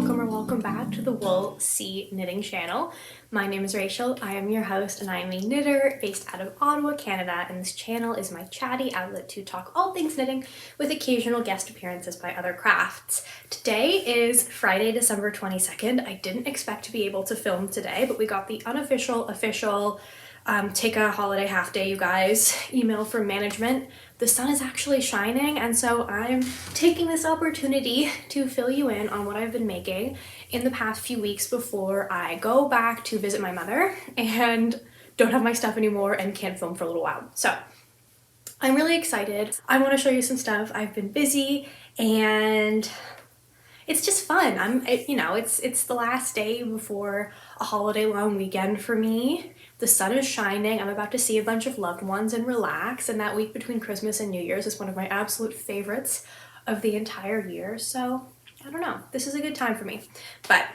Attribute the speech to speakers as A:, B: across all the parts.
A: welcome back to the Wool Sea Knitting channel. My name is Rachel, I am your host, and I am a knitter based out of Ottawa, Canada, and this channel is my chatty outlet to talk all things knitting with occasional guest appearances by other crafts. Today is Friday, December 22nd. I didn't expect to be able to film today, but we got the unofficial, official take a holiday half day, you guys, email from management. The sun is actually shining, and so I'm taking this opportunity to fill you in on what I've been making in the past few weeks before I go back to visit my mother and don't have my stuff anymore and can't film for a little while. So I'm really excited. I want to show you some stuff. I've been busy and it's just fun. It's the last day before a holiday long weekend for me. The sun is shining. I'm about to see a bunch of loved ones and relax, and that week between Christmas and New Year's is one of my absolute favorites of the entire year. So I don't know, this is a good time for me. But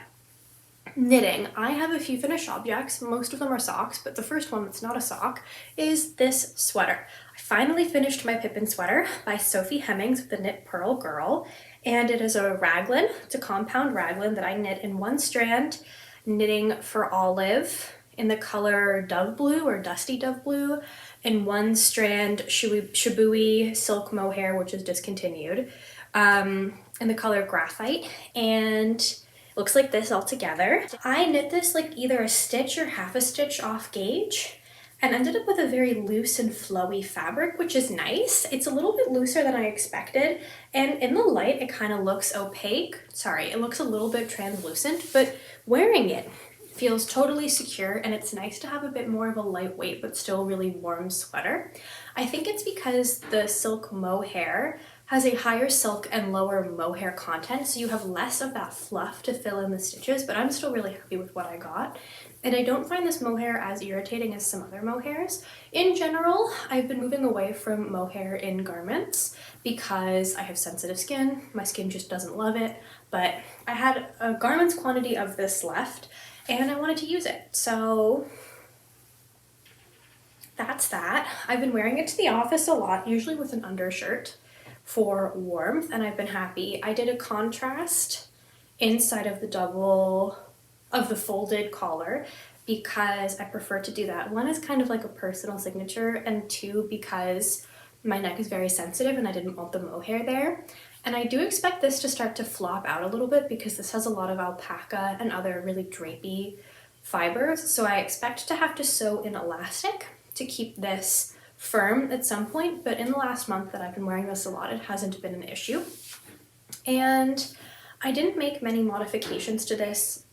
A: knitting, I have a few finished objects. Most of them are socks, but the first one that's not a sock is this sweater. I finally finished my Pippin sweater by Sophie Hemmings with the Knit Pearl Girl, and it is a raglan. It's a compound raglan that I knit in one strand, knitting for Olive in the color Dove Blue or Dusty Dove Blue, and one strand Shibui Silk Mohair, which is discontinued, in the color Graphite, and it looks like this all together. I knit this like either a stitch or half a stitch off gauge and ended up with a very loose and flowy fabric, which is nice. It's a little bit looser than I expected, and in the light it kind of looks opaque. Sorry, it looks a little bit translucent, but wearing it feels totally secure, and it's nice to have a bit more of a lightweight but still really warm sweater. I think it's because the silk mohair has a higher silk and lower mohair content, so you have less of that fluff to fill in the stitches, but I'm still really happy with what I got. And I don't find this mohair as irritating as some other mohairs. In general, I've been moving away from mohair in garments because I have sensitive skin. My skin just doesn't love it, but I had a garment's quantity of this left, and I wanted to use it, so that's that. I've been wearing it to the office a lot, usually with an undershirt for warmth, and I've been happy. I did a contrast inside of the folded collar because I prefer to do that. One is kind of like a personal signature, and two, because my neck is very sensitive and I didn't want the mohair there. And I do expect this to start to flop out a little bit because this has a lot of alpaca and other really drapey fibers. So I expect to have to sew in elastic to keep this firm at some point. But in the last month that I've been wearing this a lot, it hasn't been an issue. And I didn't make many modifications to this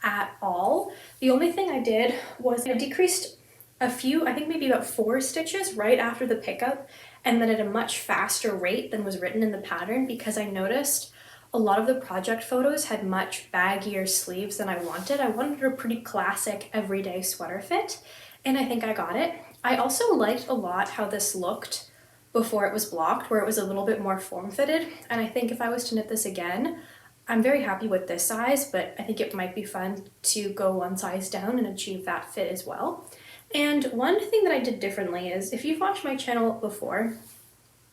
A: at all. The only thing I did was I decreased a few, I think maybe about 4 stitches right after the pickup, and then at a much faster rate than was written in the pattern, because I noticed a lot of the project photos had much baggier sleeves than I wanted. I wanted a pretty classic everyday sweater fit, and I think I got it. I also liked a lot how this looked before it was blocked, where it was a little bit more form-fitted, and I think if I was to knit this again, I'm very happy with this size, but I think it might be fun to go one size down and achieve that fit as well. And one thing that I did differently is, if you've watched my channel before,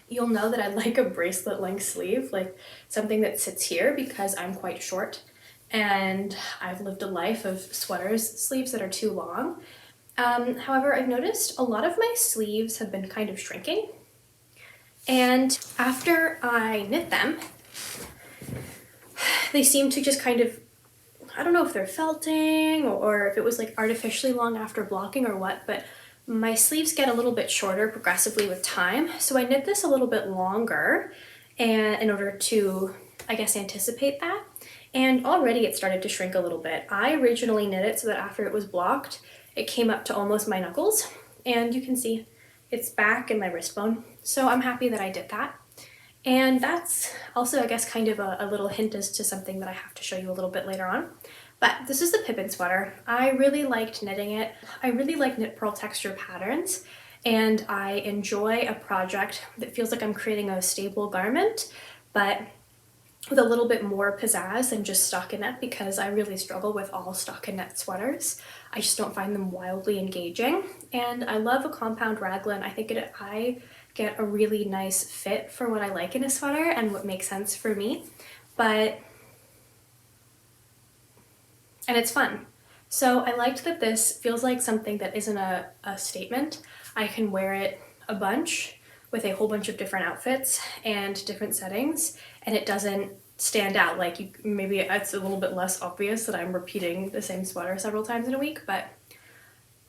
A: you'll know that I like a bracelet length sleeve, like something that sits here, because I'm quite short and I've lived a life of sweaters sleeves that are too long. However, I've noticed a lot of my sleeves have been kind of shrinking, and after I knit them, they seem to just kind of, I don't know if they're felting or if it was like artificially long after blocking or what, but my sleeves get a little bit shorter progressively with time. So I knit this a little bit longer, and in order to, I guess, anticipate that. And already it started to shrink a little bit. I originally knit it so that after it was blocked, it came up to almost my knuckles, and you can see it's back in my wrist bone. So I'm happy that I did that. And that's also, I guess, kind of a little hint as to something that I have to show you a little bit later on. But this is the Pippin sweater. I really liked knitting it. I really like knit purl texture patterns, and I enjoy a project that feels like I'm creating a stable garment, but with a little bit more pizzazz than just stockinette, because I really struggle with all stockinette sweaters. I just don't find them wildly engaging, and I love a compound raglan. I think I get a really nice fit for what I like in a sweater and what makes sense for me. But and it's fun. So I liked that this feels like something that isn't a statement. I can wear it a bunch with a whole bunch of different outfits and different settings, and it doesn't stand out. Like, maybe it's a little bit less obvious that I'm repeating the same sweater several times in a week, but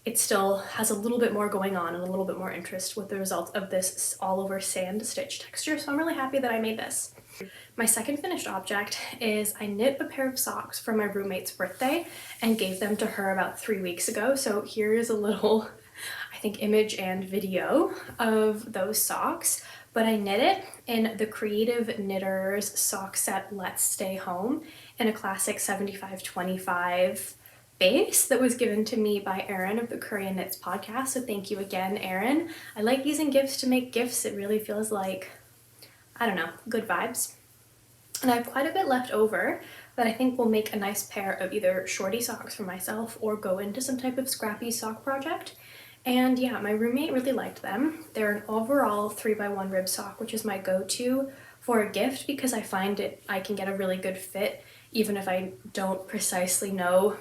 A: it still has a little bit more going on and a little bit more interest with the result of this all over sand stitch texture. So I'm really happy that I made this. My second finished object is I knit a pair of socks for my roommate's birthday and gave them to her about 3 weeks ago. So here is a little, I think, image and video of those socks. But I knit it in the Creative Knitters sock set Let's Stay Home in a classic 75-25 base that was given to me by Erin of the Korean Knits podcast. So thank you again, Erin. I like using gifts to make gifts. It really feels like, I don't know, good vibes. And I have quite a bit left over that I think will make a nice pair of either shorty socks for myself or go into some type of scrappy sock project. And yeah, my roommate really liked them. They're an overall 3x1 rib sock, which is my go-to for a gift because I find I can get a really good fit even if I don't precisely know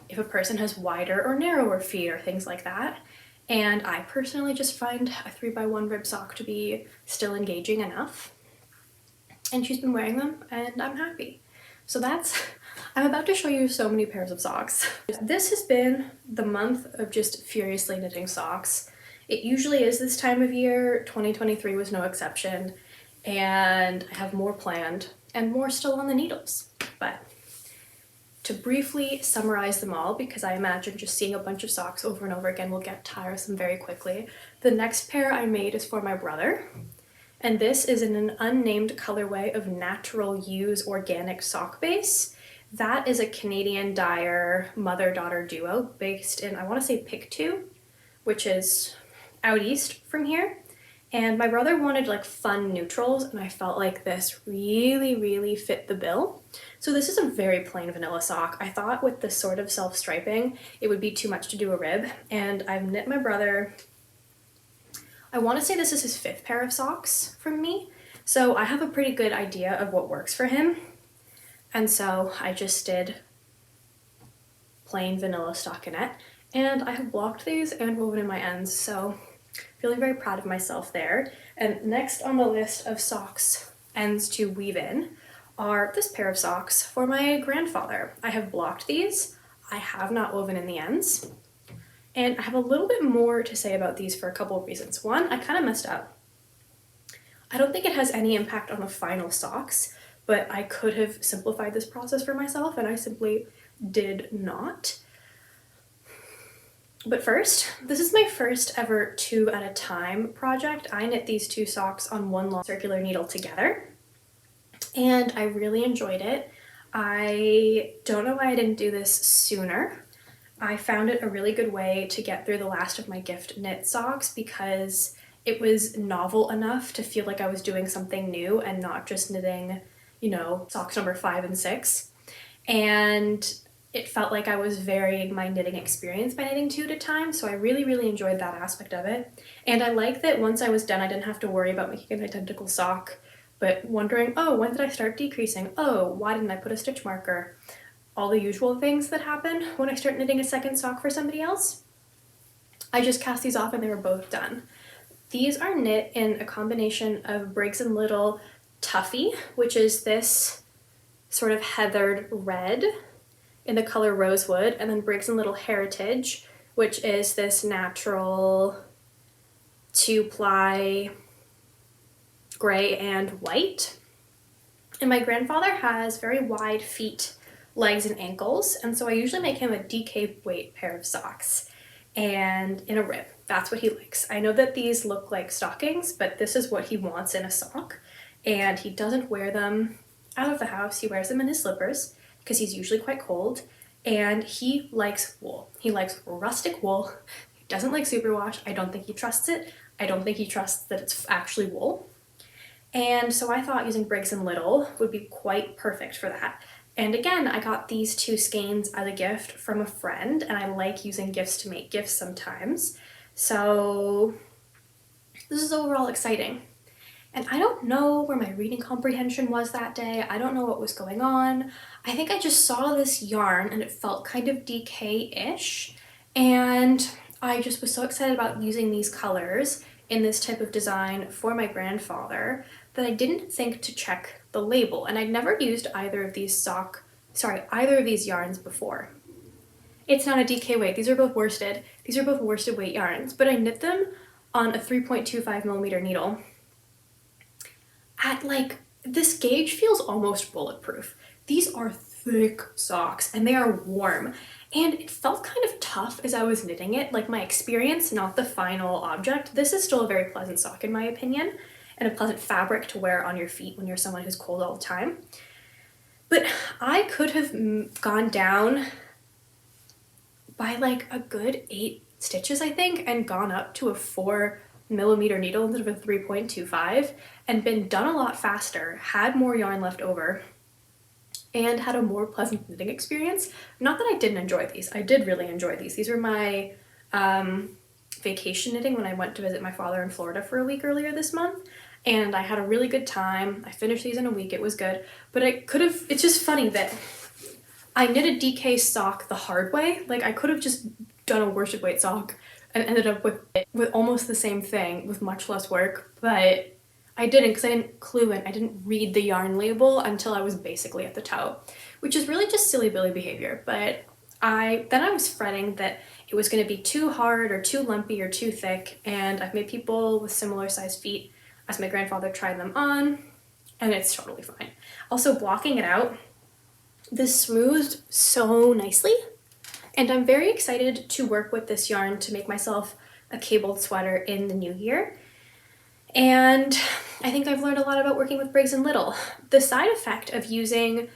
A: if a person has wider or narrower feet or things like that. And I personally just find a 3x1 rib sock to be still engaging enough. And she's been wearing them and I'm happy. So I'm about to show you so many pairs of socks. This has been the month of just furiously knitting socks. It usually is this time of year. 2023 was no exception. And I have more planned and more still on the needles. But to briefly summarize them all, because I imagine just seeing a bunch of socks over and over again will get tiresome very quickly. The next pair I made is for my brother. And this is in an unnamed colorway of Natural Use organic sock base. That is a Canadian dyer mother-daughter duo based in, I want to say Pictou, which is out east from here. And my brother wanted like fun neutrals, and I felt like this really, really fit the bill. So this is a very plain vanilla sock. I thought with this sort of self-striping, it would be too much to do a rib. And I've knit my brother, I want to say this is his 5th pair of socks from me. So I have a pretty good idea of what works for him. And so I just did plain vanilla stockinette. And I have blocked these and woven in my ends. So feeling very proud of myself there. And next on the list of socks ends to weave in are this pair of socks for my grandfather. I have blocked these. I have not woven in the ends. And I have a little bit more to say about these for a couple of reasons. One, I kind of messed up. I don't think it has any impact on the final socks, but I could have simplified this process for myself and I simply did not. But first, this is my first ever 2 at a time project. I knit these 2 socks on one long circular needle together, and I really enjoyed it. I don't know why I didn't do this sooner. I found it a really good way to get through the last of my gift knit socks because it was novel enough to feel like I was doing something new and not just knitting, you know, socks number 5 and 6. And it felt like I was varying my knitting experience by knitting 2 at a time, so I really, really enjoyed that aspect of it. And I like that once I was done, I didn't have to worry about making an identical sock, but wondering, oh, when did I start decreasing? Oh, why didn't I put a stitch marker? All the usual things that happen when I start knitting a second sock for somebody else. I just cast these off and they were both done. These are knit in a combination of Briggs & Little Tuffy, which is this sort of heathered red in the color Rosewood, and then Briggs & Little Heritage, which is this natural 2-ply gray and white. And my grandfather has very wide feet, legs, and ankles, and so I usually make him a DK weight pair of socks and in a rib. That's what he likes. I know that these look like stockings, but this is what he wants in a sock, and he doesn't wear them out of the house. He wears them in his slippers because he's usually quite cold, and he likes wool. He likes rustic wool. He doesn't like superwash. I don't think he trusts it. I don't think he trusts that it's actually wool. And so I thought using Briggs & Little would be quite perfect for that. And again, I got these 2 skeins as a gift from a friend, and I like using gifts to make gifts sometimes. So this is overall exciting. And I don't know where my reading comprehension was that day. I don't know what was going on. I think I just saw this yarn and it felt kind of DK-ish. And I just was so excited about using these colors in this type of design for my grandfather that I didn't think to check the label. And I'd never used either of these yarns before. It's not a DK weight. These are both worsted. These are both worsted weight yarns, but I knit them on a 3.25 millimeter needle. At like, this gauge feels almost bulletproof. These are thick socks and they are warm. And it felt kind of tough as I was knitting it, like my experience, not the final object. This is still a very pleasant sock in my opinion, and a pleasant fabric to wear on your feet when you're someone who's cold all the time. But I could have gone down by like a good 8 stitches, I think, and gone up to a 4 millimeter needle instead of a 3.25 and been done a lot faster, had more yarn left over, and had a more pleasant knitting experience. Not that I didn't enjoy these. I did really enjoy these. These were my vacation knitting when I went to visit my father in Florida for a week earlier this month, and I had a really good time. I finished these in a week. It was good, but I could have, it's just funny that I knit a DK sock the hard way. Like, I could have just done a worsted weight sock and ended up with almost the same thing with much less work, but I didn't, because I didn't clue in. I didn't read the yarn label until I was basically at the toe, which is really just silly Billy behavior. But then I was fretting that it was going to be too hard or too lumpy or too thick, and I've made people with similar sized feet as my grandfather tried them on, and it's totally fine. Also, blocking it out, this smoothed so nicely, and I'm very excited to work with this yarn to make myself a cabled sweater in the new year. And I think I've learned a lot about working with Briggs & Little. The side effect of using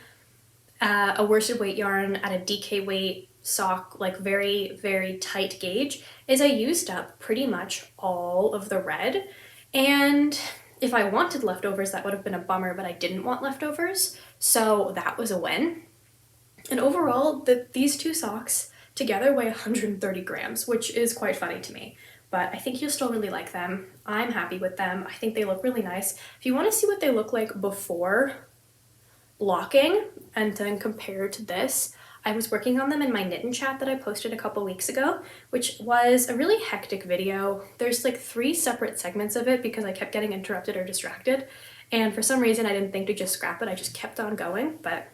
A: a worsted weight yarn at a DK weight sock, like very, very tight gauge, is I used up pretty much all of the red. And if I wanted leftovers, that would have been a bummer, but I didn't want leftovers, so that was a win. And overall, these two socks together weigh 130 grams, which is quite funny to me. But I think you'll still really like them. I'm happy with them. I think they look really nice. If you want to see what they look like before blocking and then compare to this, I was working on them in my knitting chat that I posted a couple weeks ago, which was a really hectic video. There's like 3 separate segments of it because I kept getting interrupted or distracted. And for some reason, I didn't think to just scrap it. I just kept on going. But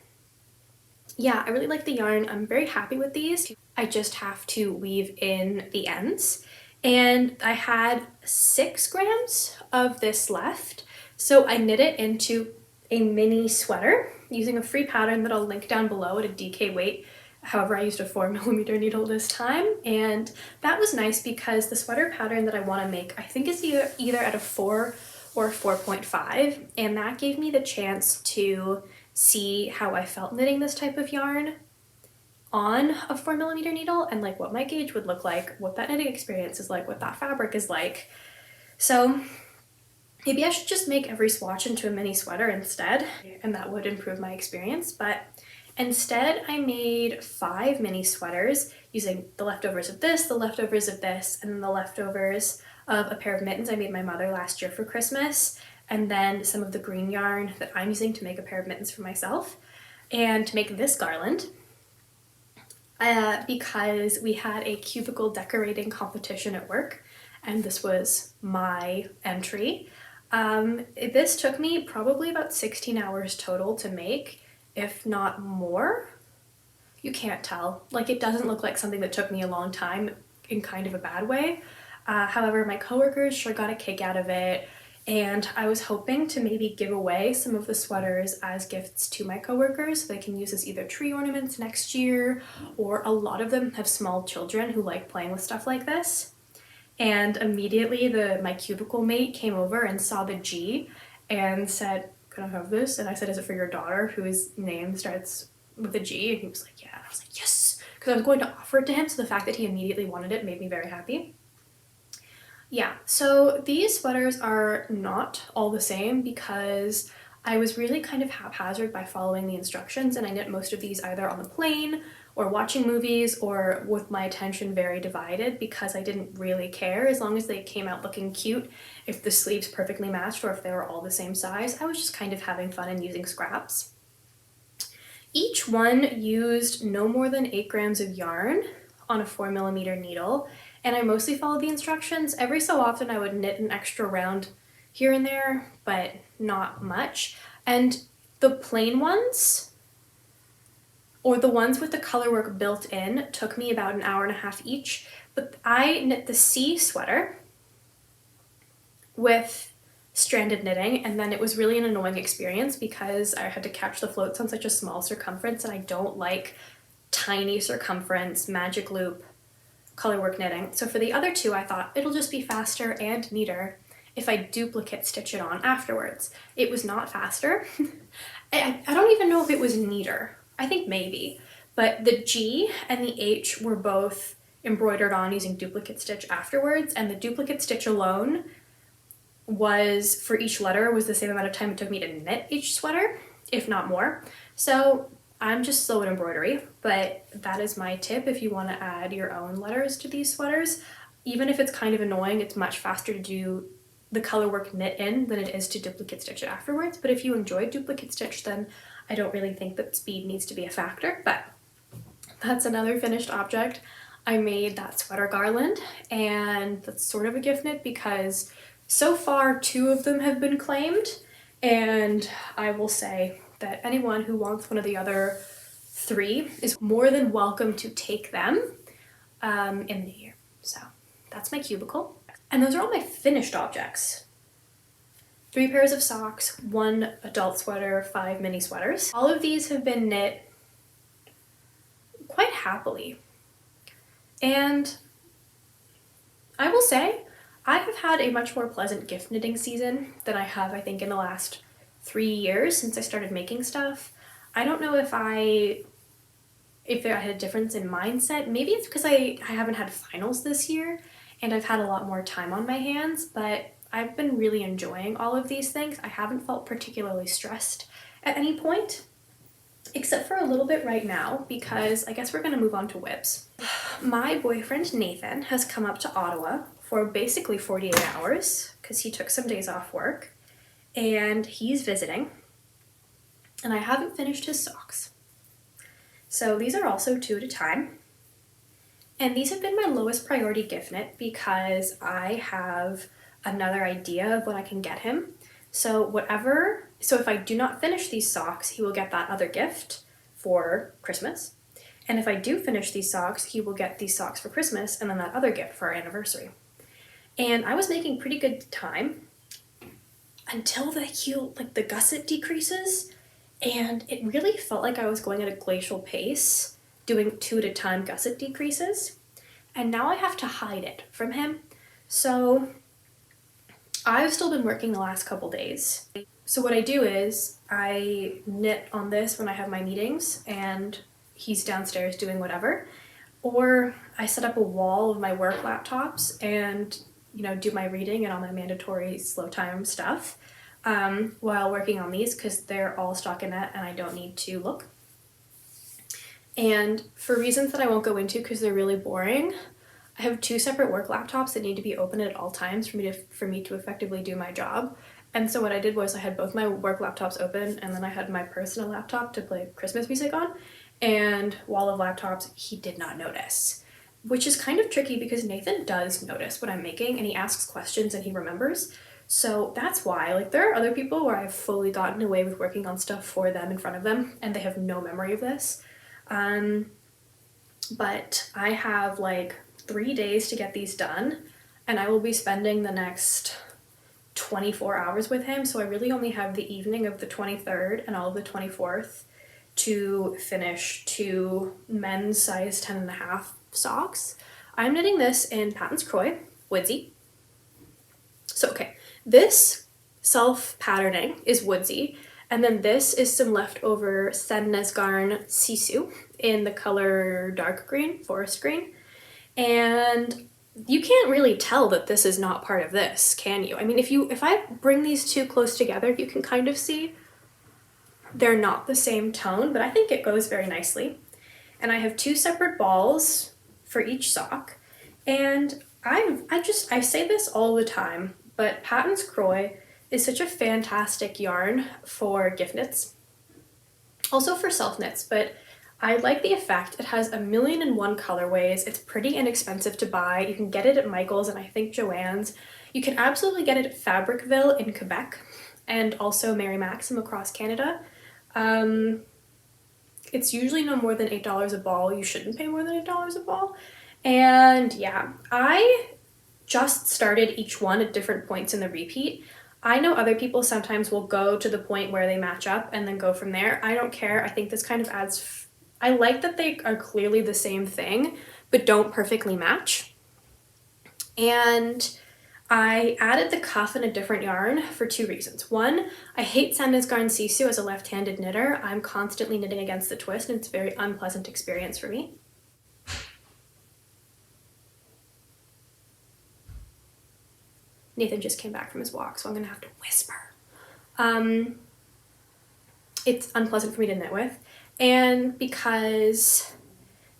A: yeah, I really like the yarn. I'm very happy with these. I just have to weave in the ends. And I had 6 grams of this left. So I knit it into a mini sweater using a free pattern that I'll link down below at a DK weight. However, I used a 4 millimeter needle this time. And that was nice because the sweater pattern that I want to make, I think is either at a 4 or 4.5. And that gave me the chance to see how I felt knitting this type of yarn on a 4 millimeter needle and like what my gauge would look like, what that knitting experience is like, what that fabric is like. So maybe I should just make every swatch into a mini sweater instead, and that would improve my experience. But instead I made 5 mini sweaters using the leftovers of this, the leftovers of this, and then the leftovers of a pair of mittens I made my mother last year for Christmas, and then some of the green yarn that I'm using to make a pair of mittens for myself. And to make this garland, because we had a cubicle decorating competition at work, and this was my entry. This took me probably about 16 hours total to make, if not more. You can't tell. Like, it doesn't look like something that took me a long time in kind of a bad way. However, my coworkers sure got a kick out of it, and I was hoping to maybe give away some of the sweaters as gifts to my coworkers so they can use as either tree ornaments next year, or a lot of them have small children who like playing with stuff like this. And immediately my cubicle mate came over and saw the G and said, "Can I have this?" And I said, "Is it for your daughter whose name starts with a G?" And he was like, "Yeah." And I was like, yes, because I was going to offer it to him, so the fact that he immediately wanted it made me very happy. Yeah, so these sweaters are not all the same because I was really kind of haphazard by following the instructions, and I knit most of these either on the plane or watching movies or with my attention very divided because I didn't really care as long as they came out looking cute. If the sleeves perfectly matched or if they were all the same size, I was just kind of having fun and using scraps. Each one used no more than 8 grams of yarn on a 4mm needle, and I mostly followed the instructions. Every so often I would knit an extra round here and there, but not much. And the plain ones, or the ones with the color work built in, took me about an hour and a half each. But I knit the C sweater with stranded knitting, and then it was really an annoying experience because I had to catch the floats on such a small circumference, and I don't like tiny circumference magic loop colorwork knitting. So for the other two, I thought it'll just be faster and neater if I duplicate stitch it on afterwards. It was not faster. I don't even know if it was neater. I think maybe, but the G and the H were both embroidered on using duplicate stitch afterwards, and the duplicate stitch alone was, for each letter, was the same amount of time it took me to knit each sweater, if not more. So I'm just slow at embroidery, but that is my tip if you want to add your own letters to these sweaters. Even if it's kind of annoying, it's much faster to do the color work knit in than it is to duplicate stitch it afterwards. But if you enjoy duplicate stitch, then I don't really think that speed needs to be a factor, but that's another finished object. I made that sweater garland, and that's sort of a gift knit because so far 2 of them have been claimed, and I will say that anyone who wants one of the other 3 is more than welcome to take them in the new year. So that's my cubicle. And those are all my finished objects. 3 pairs of socks, 1 adult sweater, 5 mini sweaters. All of these have been knit quite happily. And I will say, I have had a much more pleasant gift knitting season than I have, I think, in the last 3 years since I started making stuff. I don't know if I had a difference in mindset. Maybe it's because I haven't had finals this year and I've had a lot more time on my hands, but I've been really enjoying all of these things. I haven't felt particularly stressed at any point, except for a little bit right now, because I guess we're gonna move on to WIBs. My boyfriend Nathan has come up to Ottawa for basically 48 hours because he took some days off work and he's visiting, and I haven't finished his socks. So these are also 2 at a time. And these have been my lowest priority gift knit because I have another idea of what I can get him. So if I do not finish these socks, he will get that other gift for Christmas. And if I do finish these socks, he will get these socks for Christmas and then that other gift for our anniversary. And I was making pretty good time until the gusset decreases, and it really felt like I was going at a glacial pace, doing 2 at a time gusset decreases, and now I have to hide it from him. So I've still been working the last couple days. So what I do is I knit on this when I have my meetings and he's downstairs doing whatever, or I set up a wall of my work laptops and do my reading and all my mandatory slow time stuff while working on these because they're all stockinette and I don't need to look. And for reasons that I won't go into because they're really boring, I have 2 separate work laptops that need to be open at all times for me to effectively do my job. And so what I did was I had both my work laptops open and then I had my personal laptop to play Christmas music on. And wall of laptops, he did not notice, which is kind of tricky because Nathan does notice what I'm making and he asks questions and he remembers. So that's why, there are other people where I've fully gotten away with working on stuff for them in front of them and they have no memory of this. But I have 3 days to get these done and I will be spending the next 24 hours with him, so I really only have the evening of the 23rd and all of the 24th to finish 2 men's size 10.5 socks. I'm knitting this in Patton's Croy, Woodsy. So okay, this self-patterning is Woodsy, and then this is some leftover Sennes Garn Sisu in the color dark green, forest green. And you can't really tell that this is not part of this, can you? I mean, if I bring these 2 close together, you can kind of see they're not the same tone, but I think it goes very nicely. And I have 2 separate balls for each sock. And I say this all the time, but Patons Kroy is such a fantastic yarn for gift knits. Also for self knits, but I like the effect. It has 1,000,001 colorways. It's pretty inexpensive to buy. You can get it at Michael's and I think Joann's. You can absolutely get it at Fabricville in Quebec and also Mary Maxim across Canada. It's usually no more than $8 a ball. You shouldn't pay more than $8 a ball. And yeah, I just started each one at different points in the repeat. I know other people sometimes will go to the point where they match up and then go from there. I don't care. I think this kind of adds, I like that they are clearly the same thing, but don't perfectly match. And I added the cuff in a different yarn for 2 reasons. One, I hate Sanda's Garn Sisu as a left-handed knitter. I'm constantly knitting against the twist and it's a very unpleasant experience for me. Nathan just came back from his walk, so I'm gonna have to whisper. It's unpleasant for me to knit with, and because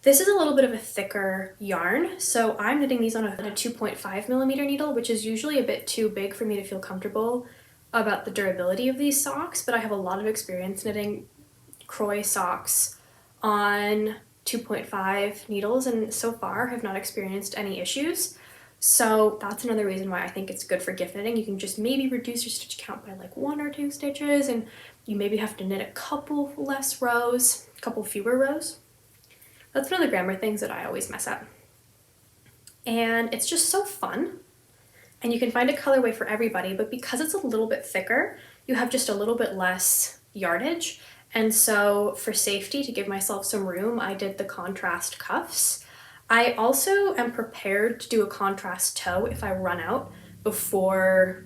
A: this is a little bit of a thicker yarn, so I'm knitting these on a 2.5mm needle, which is usually a bit too big for me to feel comfortable about the durability of these socks, but I have a lot of experience knitting Kroy socks on 2.5 needles and so far have not experienced any issues. So that's another reason why I think it's good for gift knitting. You can just maybe reduce your stitch count by like 1 or 2 stitches, and you maybe have to knit a couple less rows, a couple fewer rows. That's one of the grammar things that I always mess up. And it's just so fun. And you can find a colorway for everybody, but because it's a little bit thicker, you have just a little bit less yardage. And so for safety, to give myself some room, I did the contrast cuffs. I also am prepared to do a contrast toe if I run out before,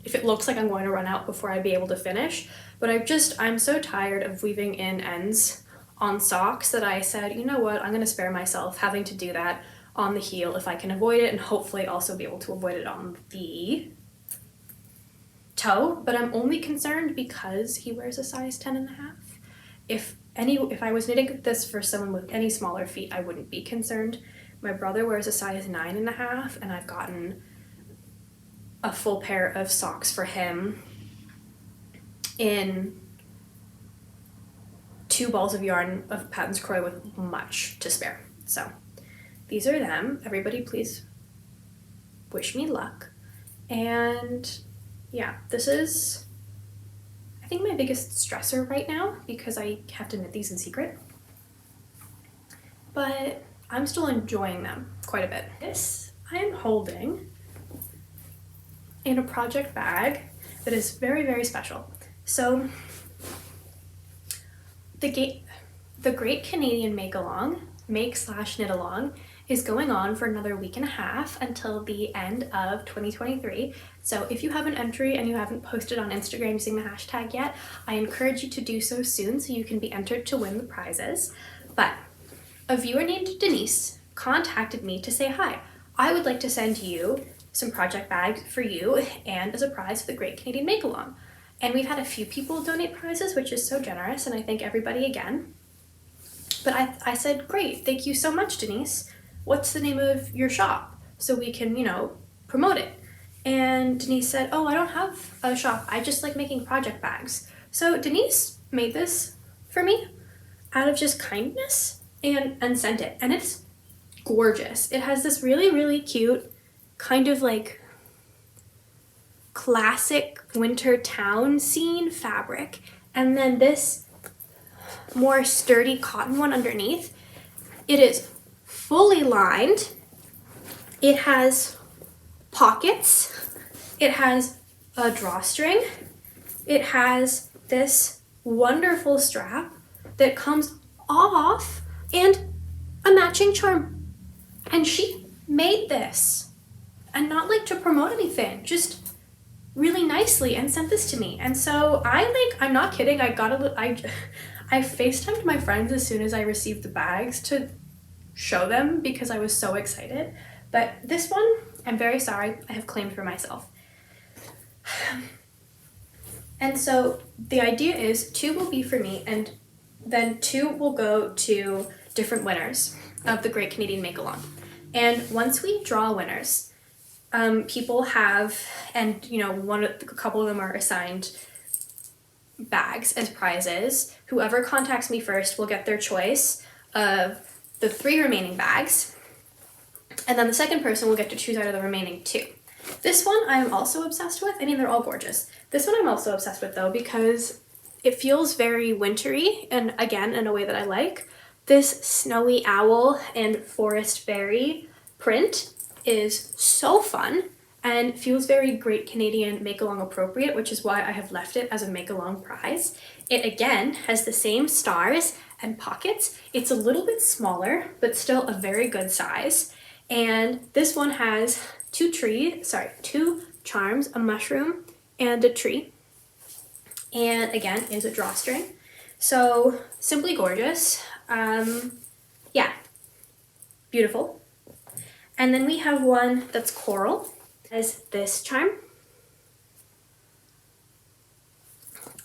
A: if it looks like I'm going to run out before I'd be able to finish. But I'm so tired of weaving in ends on socks that I said, you know what, I'm going to spare myself having to do that on the heel if I can avoid it, and hopefully also be able to avoid it on the toe. But I'm only concerned because he wears a size 10.5. If I was knitting this for someone with any smaller feet, I wouldn't be concerned. My brother wears a size 9.5, and I've gotten a full pair of socks for him in 2 balls of yarn of Patons Kroy with much to spare. So these are them. Everybody please wish me luck. And yeah, this is, I think, my biggest stressor right now because I have to knit these in secret. But I'm still enjoying them quite a bit. This I am holding in a project bag that is very, very special. So the Great Canadian Make/Knit-Along is going on for another 1.5 weeks until the end of 2023. So if you have an entry and you haven't posted on Instagram using the hashtag yet, I encourage you to do so soon so you can be entered to win the prizes. But a viewer named Denise contacted me to say, hi, I would like to send you some project bags for you and as a prize for the Great Canadian Make-Along. And we've had a few people donate prizes, which is so generous, and I thank everybody again. But I said, great, thank you so much, Denise. What's the name of your shop so we can, promote it? And Denise said, oh, I don't have a shop. I just like making project bags. So Denise made this for me out of just kindness and sent it. And it's gorgeous. It has this really, really cute kind of like classic winter town scene fabric. And then this more sturdy cotton one underneath. It is fully lined. It has pockets. It has a drawstring. It has this wonderful strap that comes off and a matching charm. And she made this, and not like to promote anything, just really nicely, and sent this to me. And so I'm not kidding, I FaceTimed my friends as soon as I received the bags to show them because I was so excited. But this one, I'm very sorry, I have claimed for myself. And so the idea is 2 will be for me, and then 2 will go to different winners of the Great Canadian Make-Along. And once we draw winners, people have, and you know, a couple of them are assigned bags as prizes. Whoever contacts me first will get their choice of the 3 remaining bags, and then the second person will get to choose out of the remaining 2. This one I'm also obsessed with. I mean, they're all gorgeous. This one I'm also obsessed with though, because it feels very wintry, and again, in a way that I like. This snowy owl and forest fairy print is so fun and feels very Great Canadian Make-Along appropriate, which is why I have left it as a Make-Along prize. It again has the same stars and pockets. It's a little bit smaller, but still a very good size. And this one has 2 charms, a mushroom and a tree. And again, is a drawstring. So simply gorgeous. Yeah, beautiful. And then we have one that's coral, as this charm.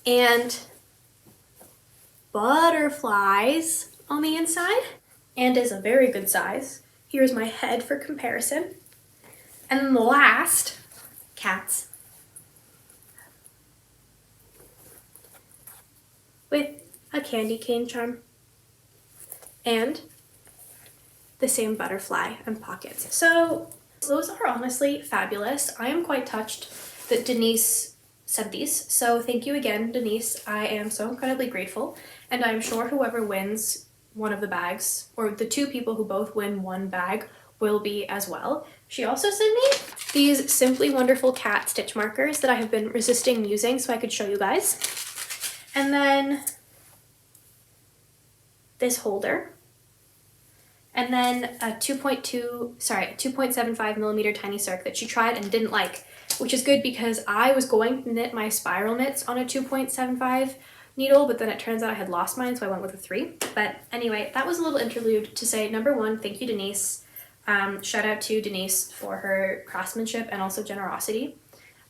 A: And butterflies on the inside, and is a very good size. Here's my head for comparison. And then the last, cats. With a candy cane charm. And the same butterfly and pockets. So those are honestly fabulous. I am quite touched that Denise sent these. So thank you again, Denise. I am so incredibly grateful. And I'm sure whoever wins one of the bags, or the 2 people who both win one bag, will be as well. She also sent me these Simply Wonderful cat stitch markers that I have been resisting using so I could show you guys. And then this holder. And then a 2.75 millimeter tiny circ that she tried and didn't like, which is good because I was going to knit my spiral knits on a 2.75 needle, but then it turns out I had lost mine, so I went with a 3. But anyway, that was a little interlude to say, number 1, thank you, Denise. Shout out to Denise for her craftsmanship and also generosity.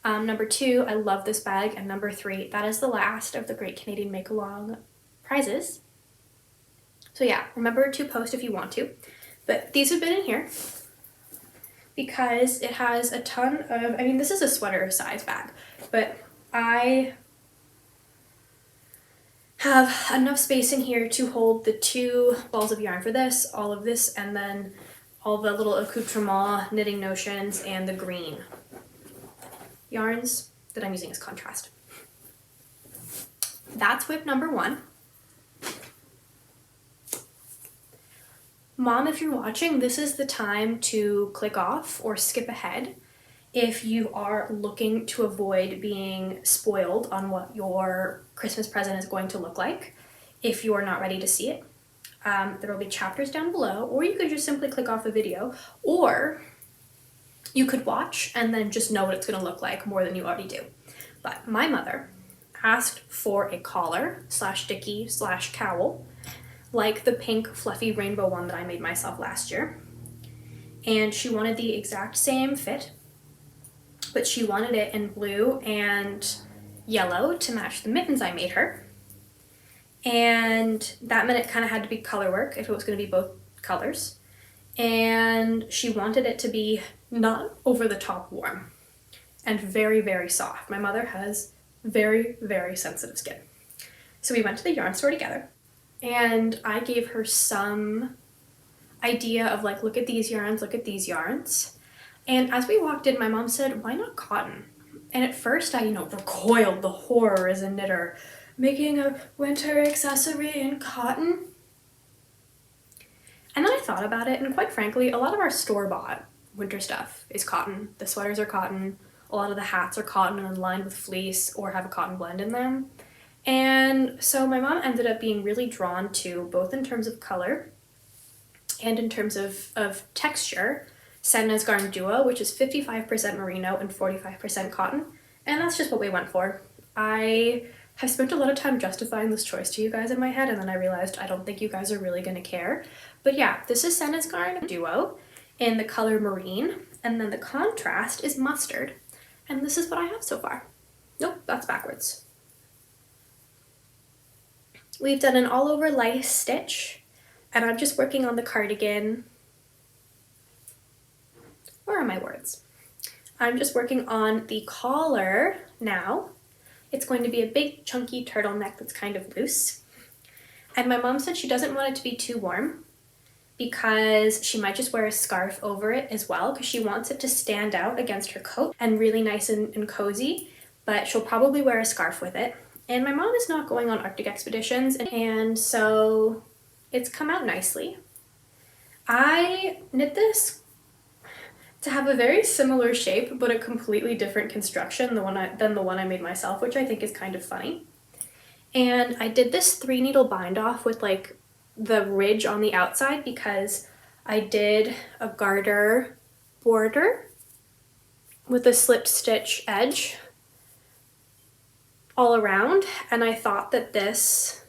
A: Number 2, I love this bag. And number 3, that is the last of the Great Canadian Make-Along prizes. So yeah, remember to post if you want to. But these have been in here because it has a ton of, I mean, this is a sweater size bag, but I have enough space in here to hold the 2 balls of yarn for this, all of this, and then all the little accoutrement knitting notions and the green yarns that I'm using as contrast. That's whip number 1. Mom, if you're watching, this is the time to click off or skip ahead if you are looking to avoid being spoiled on what your Christmas present is going to look like if you are not ready to see it. There will be chapters down below, or you could just simply click off the video, or you could watch and then just know what it's going to look like more than you already do. But my mother asked for a collar / dickie / cowl, like the pink fluffy rainbow one that I made myself last year. And she wanted the exact same fit, but she wanted it in blue and yellow to match the mittens I made her. And that meant it kind of had to be color work if it was going to be both colors. And she wanted it to be not over the top warm and very, very soft. My mother has very, very sensitive skin. So we went to the yarn store together, and I gave her some idea of like, look at these yarns, look at these yarns. And as we walked in, my mom said, why not cotton? And at first I, recoiled, the horror as a knitter, making a winter accessory in cotton. And then I thought about it, and quite frankly, a lot of our store-bought winter stuff is cotton. The sweaters are cotton, a lot of the hats are cotton and lined with fleece or have a cotton blend in them. And so my mom ended up being really drawn to, both in terms of color and in terms of texture, Sedna's Garn Duo, which is 55% merino and 45% cotton. And that's just what we went for. I have spent a lot of time justifying this choice to you guys in my head, and then I realized I don't think you guys are really going to care. But yeah, this is Sedna's Garn Duo in the color marine, and then the contrast is mustard. And this is what I have so far. Nope, that's backwards. We've done an all over lace stitch, and I'm just working on the cardigan. Where are my words? I'm just working on the collar now. It's going to be a big chunky turtleneck that's kind of loose. And my mom said she doesn't want it to be too warm because she might just wear a scarf over it as well, because she wants it to stand out against her coat and really nice and cozy, but she'll probably wear a scarf with it. And my mom is not going on Arctic expeditions, and so it's come out nicely. I knit this to have a very similar shape, but a completely different construction than the one I made myself, which I think is kind of funny. And I did this 3-needle bind off with like the ridge on the outside because I did a garter border with a slip stitch edge all around, and I thought that this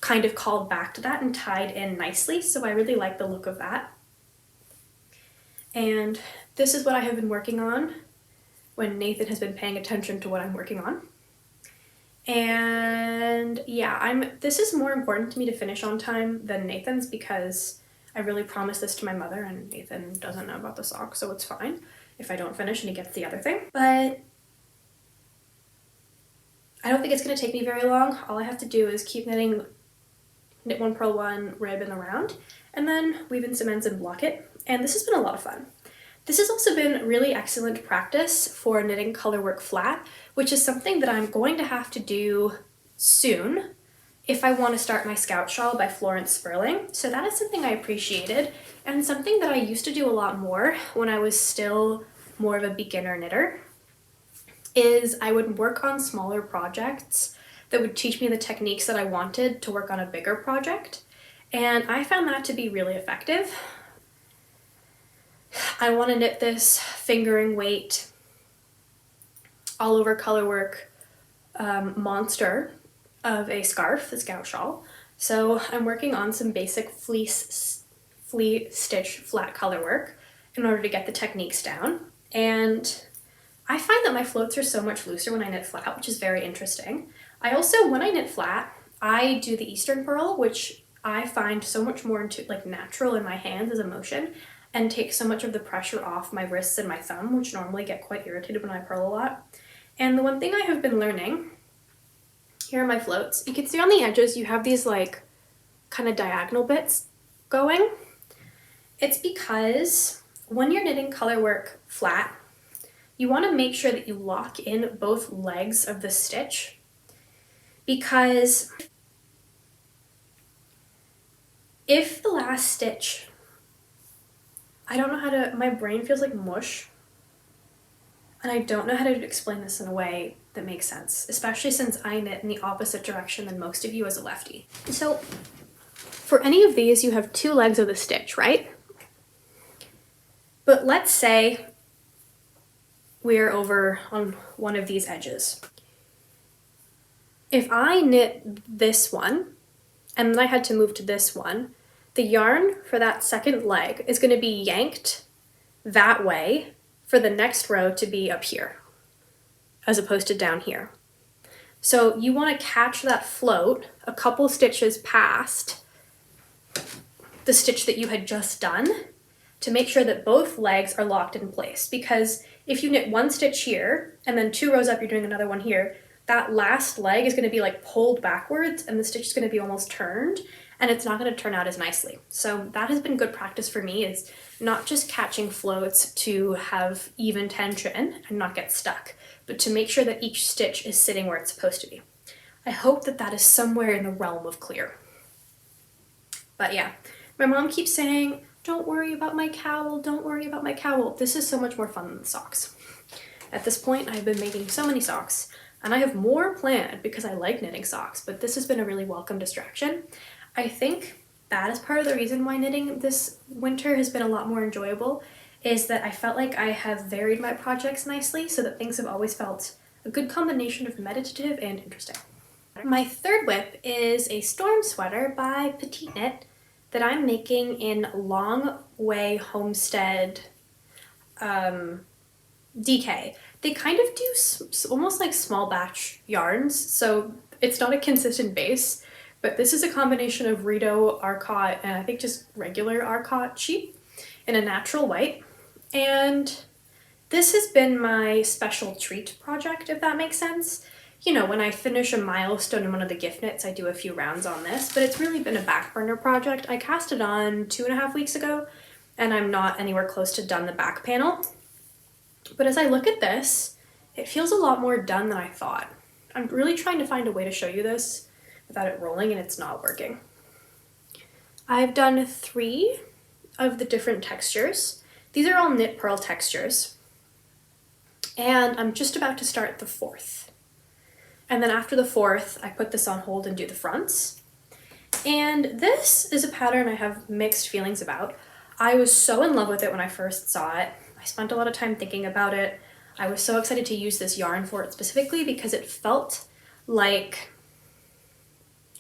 A: kind of called back to that and tied in nicely, so I really like the look of that. And this is what I have been working on when Nathan has been paying attention to what I'm working on. And yeah, this is more important to me to finish on time than Nathan's, because I really promised this to my mother and Nathan doesn't know about the sock, so it's fine if I don't finish and he gets the other thing. But I don't think it's going to take me very long. All I have to do is keep knitting, knit 1, purl 1, rib in the round, and then weave in some ends and block it. And this has been a lot of fun. This has also been really excellent practice for knitting colorwork flat, which is something that I'm going to have to do soon if I want to start my Scout Shawl by Florence Sperling. So that is something I appreciated, and something that I used to do a lot more when I was still more of a beginner knitter, is I would work on smaller projects that would teach me the techniques that I wanted to work on a bigger project. And I found that to be really effective. I want to knit this fingering weight all over colorwork monster of a scarf, the Scout Shawl. So I'm working on some basic flea stitch flat colorwork in order to get the techniques down. And I find that my floats are so much looser when I knit flat, which is very interesting. I also, when I knit flat, I do the Eastern purl, which I find so much more natural in my hands as a motion, and take so much of the pressure off my wrists and my thumb, which normally get quite irritated when I purl a lot. And the one thing I have been learning, here are my floats. You can see on the edges you have these like kind of diagonal bits going. It's because when you're knitting colorwork flat, you want to make sure that you lock in both legs of the stitch, because if the last stitch, I don't know how to, my brain feels like mush, and I don't know how to explain this in a way that makes sense, especially since I knit in the opposite direction than most of you as a lefty. So for any of these, you have 2 legs of the stitch, right? But let's say we're over on one of these edges. If I knit this one, and then I had to move to this one, the yarn for that second leg is going to be yanked that way for the next row to be up here, as opposed to down here. So you want to catch that float a couple stitches past the stitch that you had just done to make sure that both legs are locked in place. Because if you knit 1 stitch here and then 2 rows up you're doing another one here, that last leg is going to be like pulled backwards and the stitch is going to be almost turned, and it's not going to turn out as nicely. So that has been good practice for me, is not just catching floats to have even tension and not get stuck, but to make sure that each stitch is sitting where it's supposed to be. I hope that that is somewhere in the realm of clear. But yeah, my mom keeps saying, don't worry about my cowl, don't worry about my cowl. This is so much more fun than the socks. At this point, I've been making so many socks, and I have more planned because I like knitting socks, but this has been a really welcome distraction. I think that is part of the reason why knitting this winter has been a lot more enjoyable, is that I felt like I have varied my projects nicely so that things have always felt a good combination of meditative and interesting. My third whip is a storm sweater by petiteknit that I'm making in Long Way Homestead DK. They kind of do almost like small batch yarns, so It's not a consistent base, but this is a combination of Rito, Arcot, and I think just regular Arcot sheep in a natural white. And this has been my special treat project, if that makes sense. You know, when I finish a milestone in one of the gift knits, I do a few rounds on this, but it's really been a back burner project. I cast it on 2.5 weeks ago, and I'm not anywhere close to done the back panel. But as I look at this, it feels a lot more done than I thought. I'm really trying to find a way to show you this without it rolling, and it's not working. I've done 3 of the different textures. These are all knit purl textures. And I'm just about to start the 4th. And then after the 4th, I put this on hold and do the fronts. And this is a pattern I have mixed feelings about. I was so in love with it when I first saw it. I spent a lot of time thinking about it. I was so excited to use this yarn for it specifically because it felt like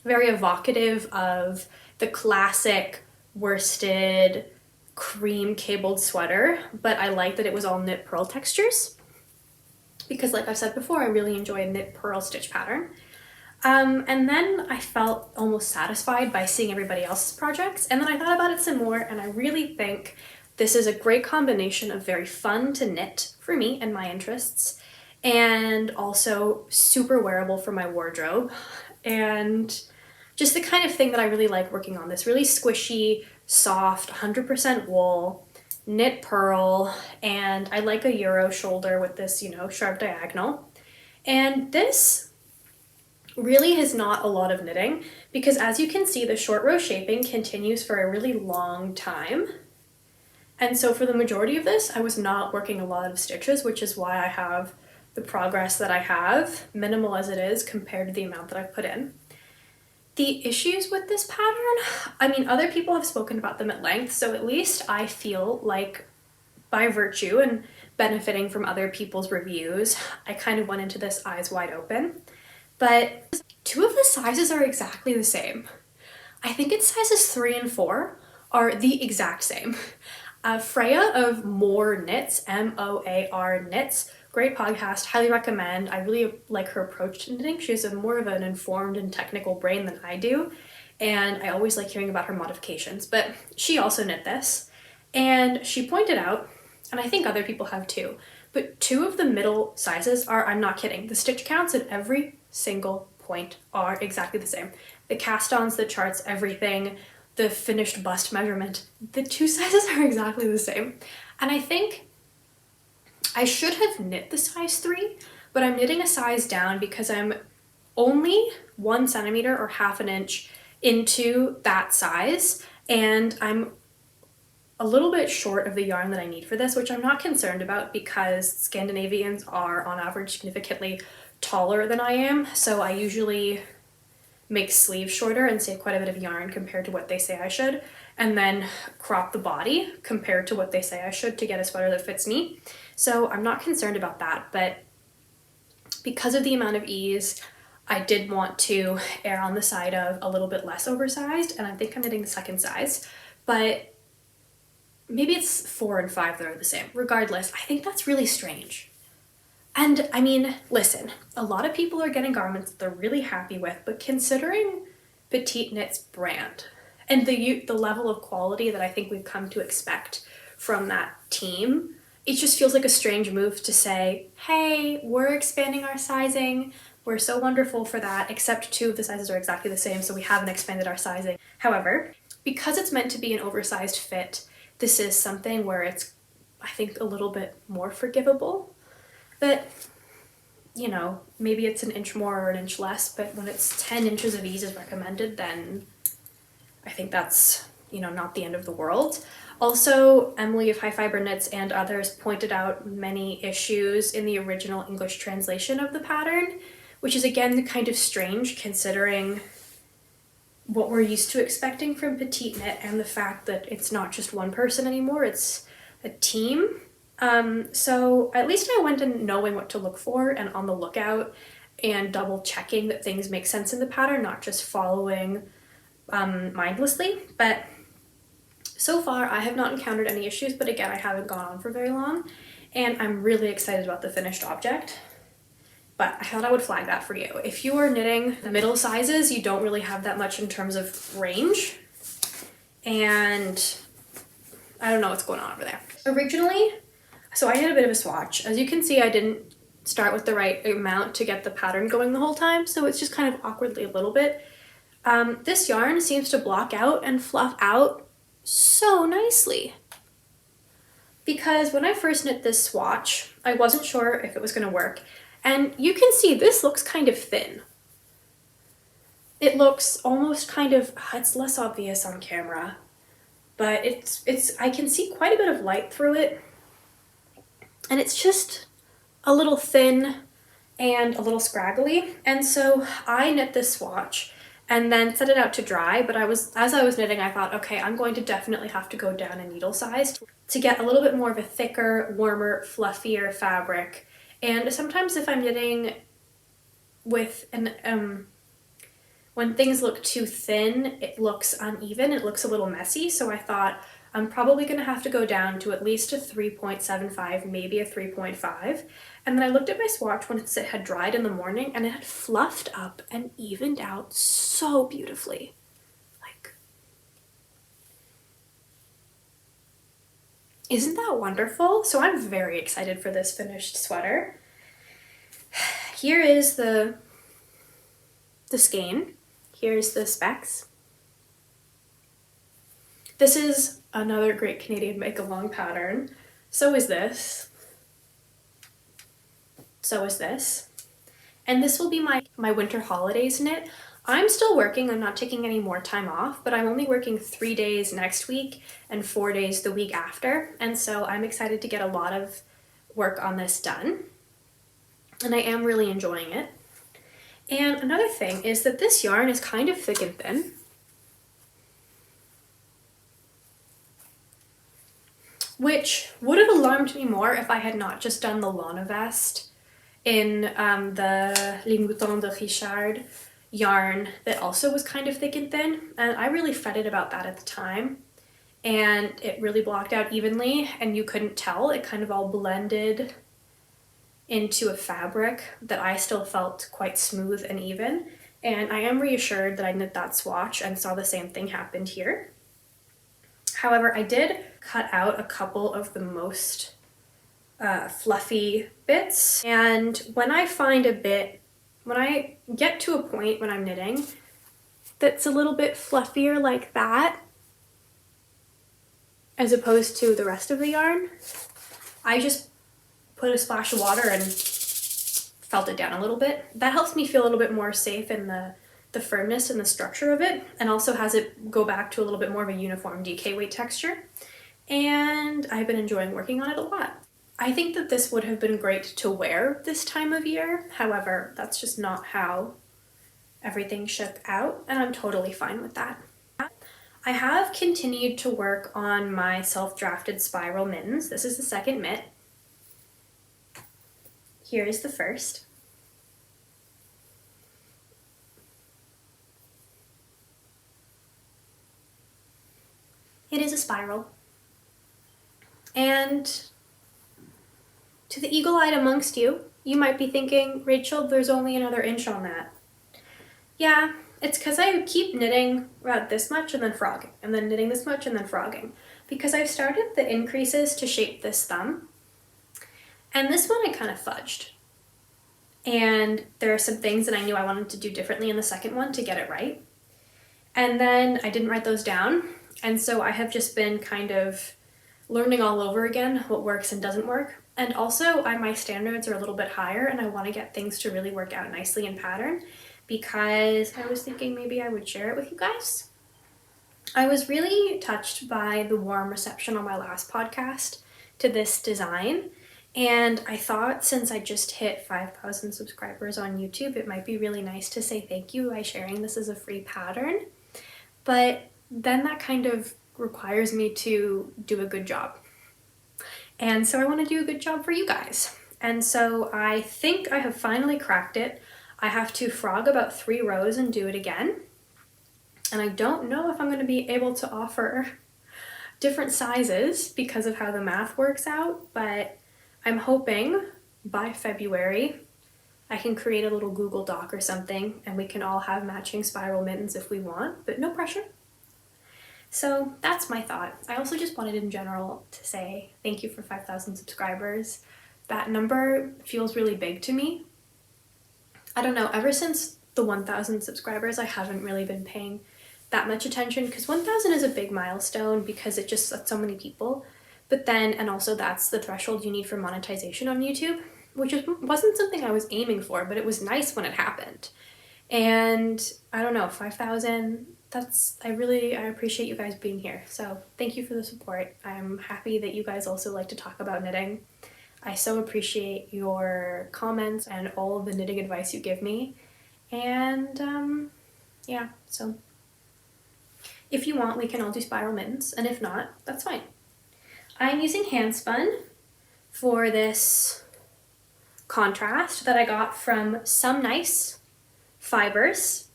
A: very evocative of the classic worsted cream cabled sweater, but I liked that it was all knit purl textures because, like I've said before, I really enjoy a knit purl stitch pattern. And then I felt almost satisfied by seeing everybody else's projects, and then I thought about it some more, and I really think this is a great combination of very fun to knit for me and my interests, and also super wearable for my wardrobe, and just the kind of thing that I really like working on. This really squishy, soft, 100% wool, knit purl, and I like a Euro shoulder with this, you know, sharp diagonal. And this really is not a lot of knitting because, as you can see, the short row shaping continues for a really long time. And so for the majority of this, I was not working a lot of stitches, which is why I have the progress that I have, minimal as it is compared to the amount that I've put in. The issues with this pattern, I mean, other people have spoken about them at length, so at least I feel like by virtue and benefiting from other people's reviews, I kind of went into this eyes wide open. But 2 of the sizes are exactly the same. I think it's sizes 3 and 4 are the exact same. Freya of More Knits, M-O-A-R Knits, great podcast, highly recommend. I really like her approach to knitting. She has more of an informed and technical brain than I do, and I always like hearing about her modifications, but she also knit this, and she pointed out, and I think other people have too, but 2 of the middle sizes are, I'm not kidding, the stitch counts at every single point are exactly the same. The cast-ons, the charts, everything, the finished bust measurement, the 2 sizes are exactly the same. And I think I should have knit the size 3, but I'm knitting a size down because I'm only 1 centimeter or half an inch into that size, and I'm a little bit short of the yarn that I need for this, which I'm not concerned about because Scandinavians are on average significantly taller than I am, so I usually make sleeves shorter and save quite a bit of yarn compared to what they say I should, and then crop the body compared to what they say I should to get a sweater that fits me. So I'm not concerned about that, but because of the amount of ease, I did want to err on the side of a little bit less oversized, and I think I'm knitting the 2nd size, but maybe it's 4 and 5 that are the same. Regardless, I think that's really strange. And I mean, listen, a lot of people are getting garments that they're really happy with, but considering petiteknit's brand and the level of quality that I think we've come to expect from that team, it just feels like a strange move to say, hey, we're expanding our sizing, we're so wonderful for that, except 2 of the sizes are exactly the same, so we haven't expanded our sizing. However, because it's meant to be an oversized fit, this is something where it's, I think, a little bit more forgivable. But, you know, maybe it's an inch more or an inch less, but when it's 10 inches of ease is recommended, then I think that's, you know, not the end of the world. Also, Emily of High Fiber Knits and others pointed out many issues in the original English translation of the pattern, which is again kind of strange considering what we're used to expecting from petiteknit and the fact that it's not just one person anymore, it's a team. So at least I went in knowing what to look for and on the lookout and double checking that things make sense in the pattern, not just following mindlessly. But so far I have not encountered any issues, but again, I haven't gone on for very long and I'm really excited about the finished object. but I thought I would flag that for you. If you are knitting the middle sizes, you don't really have that much in terms of range, and I don't know what's going on over there. Originally, so I had a bit of a swatch. As you can see, I didn't start with the right amount to get the pattern going the whole time, so it's just kind of awkwardly a little bit. This yarn seems to block out and fluff out so nicely. Because when I first knit this swatch, I wasn't sure if it was going to work. And you can see this looks kind of thin. It looks almost kind of, it's less obvious on camera, but I can see quite a bit of light through it. And it's just a little thin and a little scraggly. And so I knit this swatch and then set it out to dry, but as I was knitting, I thought, okay, I'm going to definitely have to go down a needle size to get a little bit more of a thicker, warmer, fluffier fabric. And sometimes if I'm knitting with when things look too thin, it looks uneven, it looks a little messy, so I thought I'm probably going to have to go down to at least a 3.75, maybe a 3.5. And then I looked at my swatch when it had dried in the morning, and it had fluffed up and evened out so beautifully. Like, isn't that wonderful? So I'm very excited for this finished sweater. Here is the skein. Here's the specs. This is another great Canadian make-along pattern. So is this. So is this. And this will be my winter holidays knit. I'm still working, I'm not taking any more time off, but I'm only working 3 days next week and 4 days the week after. And so I'm excited to get a lot of work on this done. And I am really enjoying it. And another thing is that this yarn is kind of thick and thin. Which would have alarmed me more if I had not just done the Lana vest in the Les Moutons de Richard yarn that also was kind of thick and thin. And I really fretted about that at the time. And it really blocked out evenly and you couldn't tell. It kind of all blended into a fabric that I still felt quite smooth and even. And I am reassured that I knit that swatch and saw the same thing happened here. However, I did cut out a couple of the most fluffy bits. And when I find a bit, when I get to a point when I'm knitting that's a little bit fluffier like that, as opposed to the rest of the yarn, I just put a splash of water and felt it down a little bit. That helps me feel a little bit more safe in the firmness and the structure of it, and also has it go back to a little bit more of a uniform DK weight texture. And I've been enjoying working on it a lot. I think that this would have been great to wear this time of year. However, that's just not how everything shook out, and I'm totally fine with that. I have continued to work on my self-drafted spiral mittens. This is the second mitt. Here is the first. It is a spiral. And to the eagle-eyed amongst you, you might be thinking, Rachel, there's only another inch on that. Yeah, it's because I keep knitting about this much and then frogging, and then knitting this much and then frogging, because I've started the increases to shape this thumb, and this one I kind of fudged. And there are some things that I knew I wanted to do differently in the second one to get it right. And then I didn't write those down, and so I have just been kind of learning all over again what works and doesn't work. And also my standards are a little bit higher, and I want to get things to really work out nicely in pattern, because I was thinking maybe I would share it with you guys. I was really touched by the warm reception on my last podcast to this design, and I thought since I just hit 5,000 subscribers on YouTube, it might be really nice to say thank you by sharing this as a free pattern. But then that kind of requires me to do a good job. And so I want to do a good job for you guys. And so I think I have finally cracked it. I have to frog about 3 rows and do it again. And I don't know if I'm going to be able to offer different sizes because of how the math works out, but I'm hoping by February I can create a little Google Doc or something and we can all have matching spiral mittens if we want, but no pressure. So that's my thought. I also just wanted in general to say thank you for 5,000 subscribers. That number feels really big to me. I don't know, ever since the 1,000 subscribers, I haven't really been paying that much attention because 1,000 is a big milestone because it just lets so many people. But then, and also that's the threshold you need for monetization on YouTube, which wasn't something I was aiming for, but it was nice when it happened. And I don't know, 5,000, I appreciate you guys being here. So thank you for the support. I'm happy that you guys also like to talk about knitting. I so appreciate your comments and all of the knitting advice you give me. And yeah, so if you want, we can all do spiral mittens, and if not, that's fine. I'm using hand spun for this contrast that I got from Some Nice Fibres,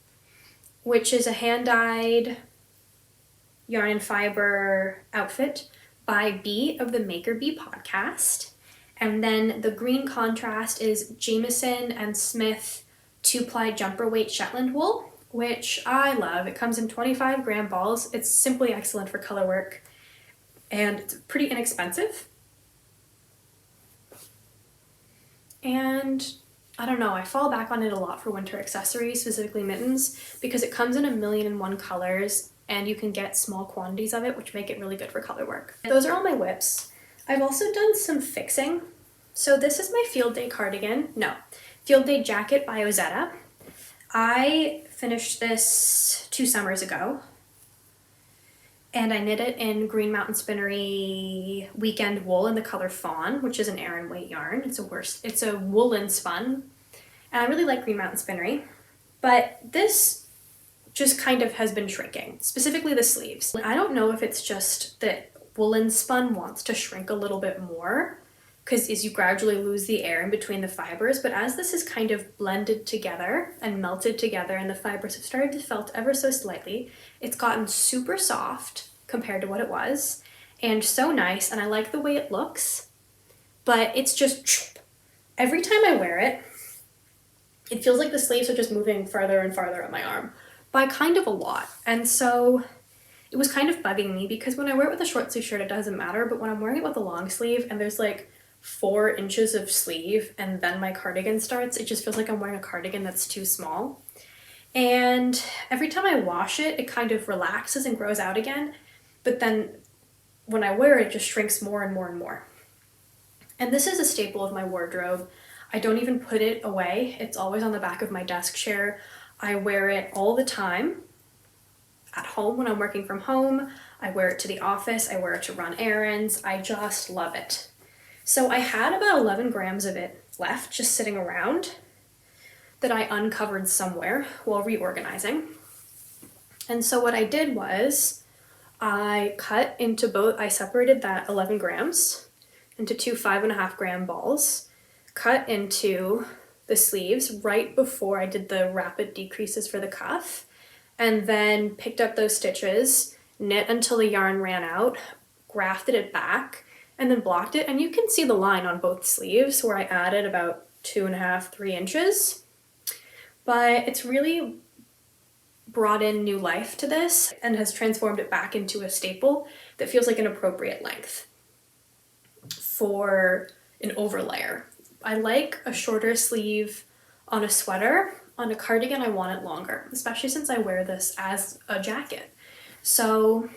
A: which is a hand-dyed yarn and fiber outfit by Bee of the Maker Bee podcast. And then the green contrast is Jameson and Smith 2-ply jumper weight Shetland wool, which I love. It comes in 25 gram balls. It's simply excellent for color work and it's pretty inexpensive. And I don't know, I fall back on it a lot for winter accessories, specifically mittens, because it comes in 1,000,001 colors and you can get small quantities of it, which make it really good for color work. Those are all my whips. I've also done some fixing. So this is my field day field day jacket by Ozetta. I finished this 2 summers ago and I knit it in Green Mountain Spinnery weekend wool in the color Fawn, which is an Aran weight yarn. It's a woolen spun, and I really like Green Mountain Spinnery, but this just kind of has been shrinking, specifically the sleeves. I don't know if it's just that woolen spun wants to shrink a little bit more because as you gradually lose the air in between the fibers, but as this is kind of blended together and melted together and the fibers have started to felt ever so slightly, it's gotten super soft compared to what it was and so nice, and I like the way it looks, but it's just every time I wear it, it feels like the sleeves are just moving farther and farther up my arm by kind of a lot. And so it was kind of bugging me because when I wear it with a short sleeve shirt, it doesn't matter, but when I'm wearing it with a long sleeve and there's like 4 inches of sleeve and then my cardigan starts, it just feels like I'm wearing a cardigan that's too small. And every time I wash it, it kind of relaxes and grows out again, but then when I wear it, it just shrinks more and more and more. And this is a staple of my wardrobe. I don't even put it away. It's always on the back of my desk chair. I wear it all the time. At home when I'm working from home, I wear it to the office, I wear it to run errands. I just love it. So I had about 11 grams of it left just sitting around that I uncovered somewhere while reorganizing. And so what I did was I separated that 11 grams into 2 5.5 gram balls, cut into the sleeves right before I did the rapid decreases for the cuff, and then picked up those stitches, knit until the yarn ran out, grafted it back, and then blocked it. And you can see the line on both sleeves where I added about 2.5, 3 inches. But it's really brought in new life to this and has transformed it back into a staple that feels like an appropriate length for an overlayer. I like a shorter sleeve on a sweater. On a cardigan, I want it longer, especially since I wear this as a jacket. So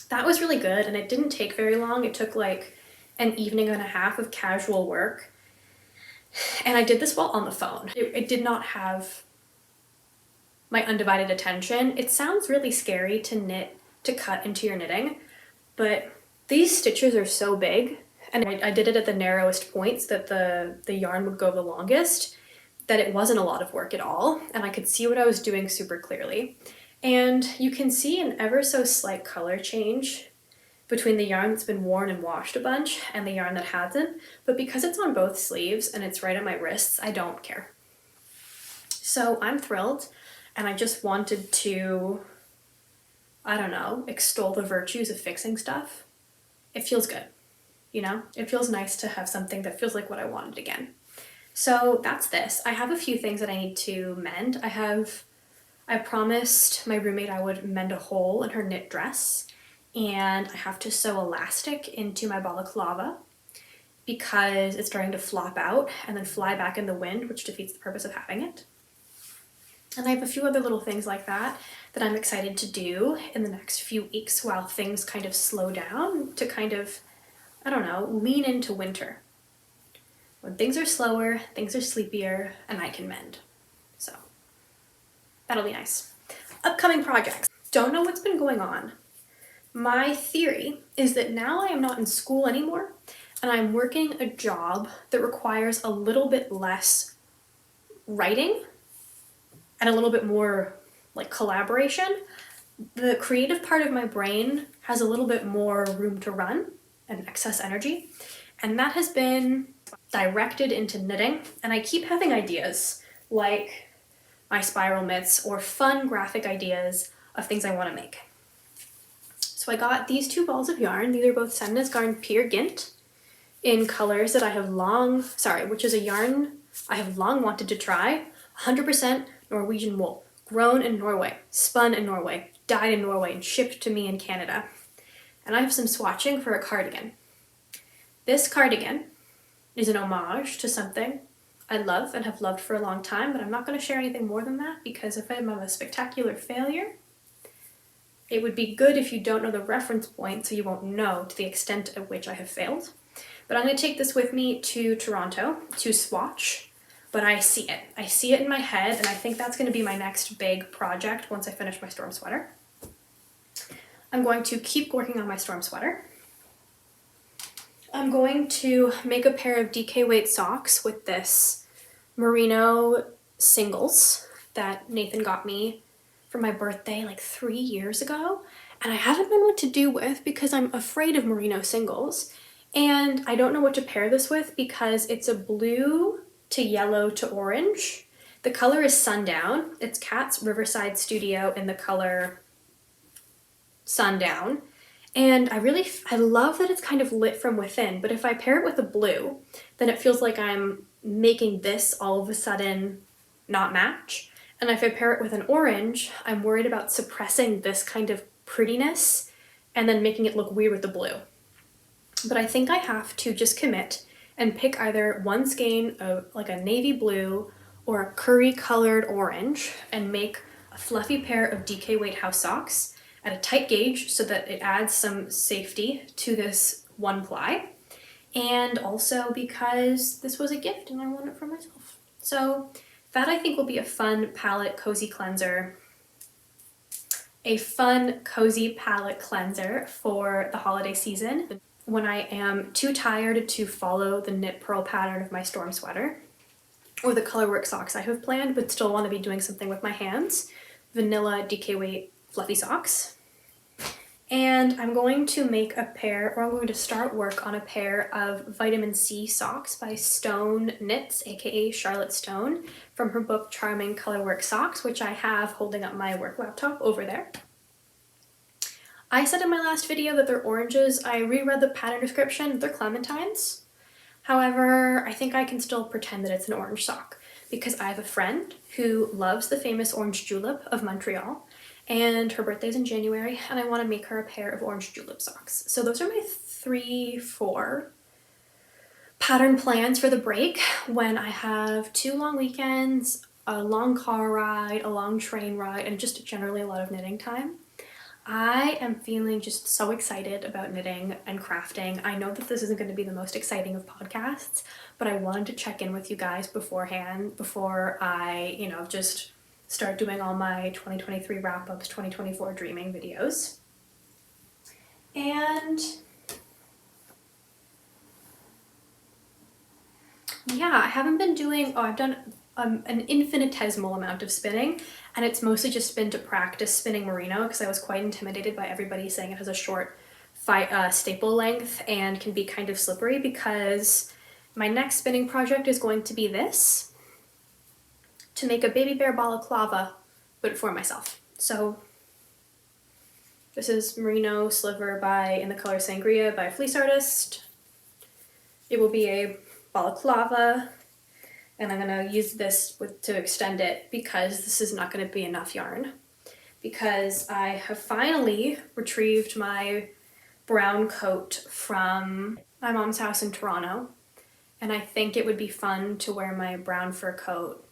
A: that was really good, and it didn't take very long. It took like an evening and a half of casual work, and I did this while on the phone. It did not have my undivided attention. It sounds really scary to cut into your knitting, but these stitches are so big, and I did it at the narrowest points that the yarn would go the longest, that it wasn't a lot of work at all, and I could see what I was doing super clearly. And you can see an ever so slight color change between the yarn that's been worn and washed a bunch and the yarn that hasn't, but because it's on both sleeves and it's right at my wrists, I don't care. So I'm thrilled, and I just wanted to, I don't know, extol the virtues of fixing stuff. It feels good, you know? It feels nice to have something that feels like what I wanted again. So that's this. I have a few things that I need to mend. I promised my roommate I would mend a hole in her knit dress, and I have to sew elastic into my balaclava because it's starting to flop out and then fly back in the wind, which defeats the purpose of having it. And I have a few other little things like that that I'm excited to do in the next few weeks while things kind of slow down to kind of, I don't know, lean into winter. When things are slower, things are sleepier, and I can mend. So that'll be nice. Upcoming projects. Don't know what's been going on. My theory is that now I am not in school anymore and I'm working a job that requires a little bit less writing and a little bit more like collaboration. The creative part of my brain has a little bit more room to run and excess energy, and that has been directed into knitting. And I keep having ideas like my spiral mitts or fun graphic ideas of things I want to make. So I got these 2 balls of yarn. These are both Semnes Garn Peer Gynt in colors that I have which is a yarn I have long wanted to try. 100% Norwegian wool, grown in Norway, spun in Norway, dyed in Norway, and shipped to me in Canada. And I have some swatching for a cardigan. This cardigan is an homage to something I love and have loved for a long time, but I'm not going to share anything more than that because if I'm a spectacular failure, it would be good if you don't know the reference point so you won't know to the extent at which I have failed. But I'm going to take this with me to Toronto to swatch, but I see it. I see it in my head, and I think that's going to be my next big project once I finish my storm sweater. I'm going to keep working on my storm sweater. I'm going to make a pair of DK weight socks with this merino singles that Nathan got me for my birthday like 3 years ago, and I haven't known what to do with because I'm afraid of merino singles, and I don't know what to pair this with because it's a blue to yellow to orange. The color is Sundown. It's Kat's Riverside Studio in the color Sundown, and I love that it's kind of lit from within, but if I pair it with a blue, then it feels like I'm making this all of a sudden not match. And if I pair it with an orange, I'm worried about suppressing this kind of prettiness and then making it look weird with the blue. But I think I have to just commit and pick either one skein of like a navy blue or a curry colored orange and make a fluffy pair of DK weight house socks at a tight gauge so that it adds some safety to this one ply. And also because this was a gift and I want it for myself. So that I think will be a fun palette cozy cleanser. A fun cozy palette cleanser for the holiday season when I am too tired to follow the knit purl pattern of my storm sweater or the colorwork socks I have planned but still want to be doing something with my hands. Vanilla DK weight fluffy socks. And I'm going to make a pair, or I'm going to start work on a pair of vitamin C socks by Stone Knits, aka Charlotte Stone, from her book Charming Colorwork Socks, which I have holding up my work laptop over there. I said in my last video that they're oranges. I reread the pattern description, they're clementines. However, I think I can still pretend that it's an orange sock because I have a friend who loves the famous orange julep of Montreal, and her birthday's in January, and I want to make her a pair of orange julep socks. So those are my 3-4 pattern plans for the break when I have 2 long weekends, a long car ride, a long train ride, and just generally a lot of knitting time. I am feeling just so excited about knitting and crafting. I know that this isn't going to be the most exciting of podcasts, but I wanted to check in with you guys beforehand before I, just start doing all my 2023 wrap-ups, 2024 dreaming videos. And yeah, I haven't been doing, I've done an infinitesimal amount of spinning, and it's mostly just been to practice spinning merino because I was quite intimidated by everybody saying it has a short staple length and can be kind of slippery, because my next spinning project is going to be this, to make a baby bear balaclava, but for myself. So this is merino sliver in the color Sangria by Fleece Artist. It will be a balaclava, and I'm gonna use this to extend it because this is not gonna be enough yarn, because I have finally retrieved my brown coat from my mom's house in Toronto, and I think it would be fun to wear my brown fur coat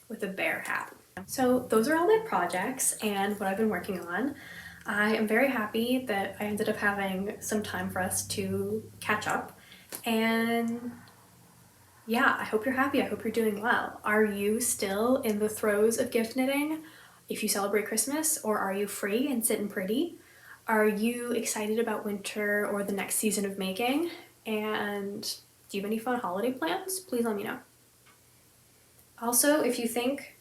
A: with a bear hat. So those are all my projects and what I've been working on. I am very happy that I ended up having some time for us to catch up, and yeah, I hope you're happy. I hope you're doing well. Are you still in the throes of gift knitting if you celebrate Christmas, or are you free and sitting pretty? Are you excited about winter or the next season of making? And do you have any fun holiday plans? Please let me know. Also, if you think,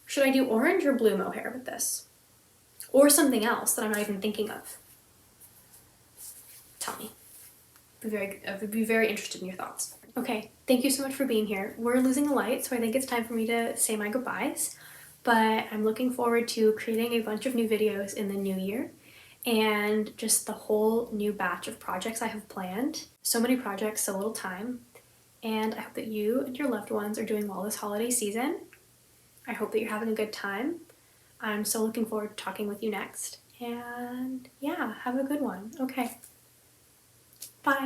A: should I do orange or blue mohair with this? Or something else that I'm not even thinking of? Tell me. I would be very interested in your thoughts. Okay, thank you so much for being here. We're losing the light, so I think it's time for me to say my goodbyes. But I'm looking forward to creating a bunch of new videos in the new year and just the whole new batch of projects I have planned. So many projects, so little time. And I hope that you and your loved ones are doing well this holiday season. I hope that you're having a good time. I'm so looking forward to talking with you next. And yeah, have a good one. Okay. Bye.